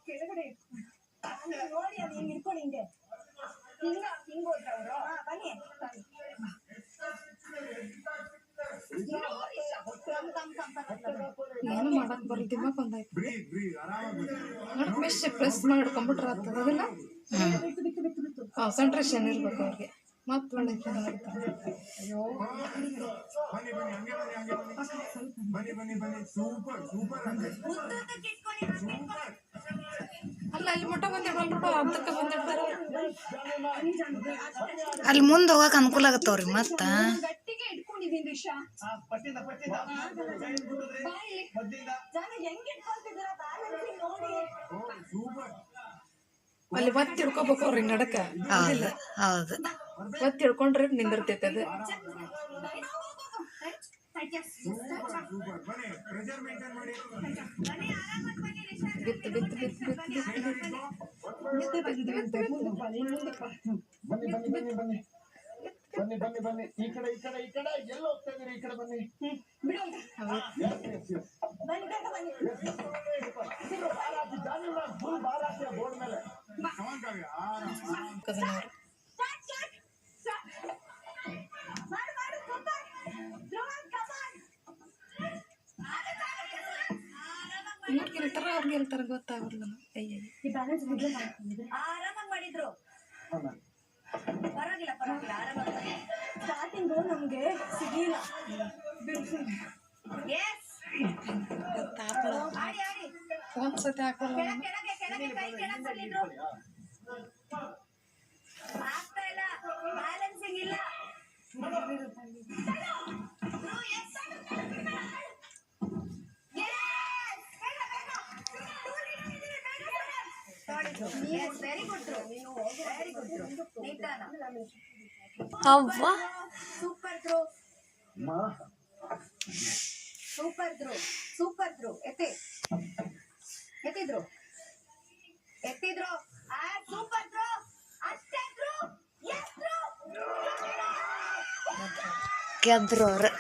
ಕೆಳಗಡೆ ನೋಡಿ ಅದು ಹಿಂಗೆ ಇಟ್ಕೊಂಡು ಹಿಂಗೆ ಹಿಂಗೆ ಹೋದ್ರ ಅವರು ಬನ್ನಿ ಏನು ಮಾಡಕ್ ಬರ್ದಿಮ್ಮ ಬಂದಾಯ್ತು ಮೆಶ್ ಪ್ರೆಸ್ ಮಾಡ್ಕೊಂಡ್ಬಿಟ್ರೆ ಆಗ್ತದೆ ಅದೆಲ್ಲ ಕಾನ್ಸಂಟ್ರೇಷನ್ ಇರ್ಬೇಕು ಅವ್ರಿಗೆ ಮತ್ತೆ ಒಳ್ಳೆ ಅಲ್ಲ ಅಲ್ಲಿ ಮಟ್ಟ ಬಂದಿಡ್ವಲ್ರು ಅರ್ಧಕ್ಕೆ ಬಂದಿಡ್ತಾರ ಅಲ್ಲಿ ಮುಂದೆ ಹೋಗಕ್ಕೆ ಅನುಕೂಲ ಆಗತ್ತವ್ರಿ ಮತ್ತೆ ಅಲ್ಲಿ ಒತ್ತಿ ಹಿಡ್ಕೋಬೇಕು ಅವ್ರಿ ನಡಕ ಹೌದು ಹೌದು ಒತ್ತಿ ಹಿಡ್ಕೊಂಡ್ರೆ ನಿಂದಿರ್ತೈತೆ ಅದು ಬಿತ್ತು ಬಿತ್ತು ಬಿತ್ತು ಬಿತ್ತು ಬಿತ್ತು ಬಿತ್ತು ಬನ್ನಿ ಬನ್ನಿ ಬನ್ನಿ ಈ ಕಡೆ ಎಲ್ಲ ಹೋಗ್ತಾ ಇದೀರಿ ಈ ಕಡೆ ಬನ್ನಿ ಬೋರ್ಡ್ ಮೇಲೆ ಇವ್ರಿಗೆ ಹೇಳ್ತಾರ ಅವ್ರಿಗೆ ಹೇಳ್ತಾರ ಗೊತ್ತಾಗಲ್ಲ ಆರಾಮಾಗಿ ಮಾಡಿದ್ರು ಪರವಾಗಿಲ್ಲ ಆರಾಮಾಗಿ ಸ್ಟಾರ್ಟಿಂಗು ನಮ್ಗೆ ಸಿಗ್ಲಿಲ್ಲ ಒಂದ್ಸತಿ ಹಾಕಲ್ಲ ಆಗ್ತಾ ಇಲ್ಲ ಬ್ಯಾಲೆನ್ಸಿಂಗ್ ಇಲ್ಲ ವೆರಿ ಗುಡ್ ಅವ್ವ ಸೂಪರ್ ಥ್ರೋ ಸೂಪರ್ ಥ್ರೋ ಎತ್ತಿದ್ರು ಸೂಪರ್ ಥ್ರೋ ಅಷ್ಟೇ ಥ್ರೋ ಗೆದ್ರು ಅವ್ರು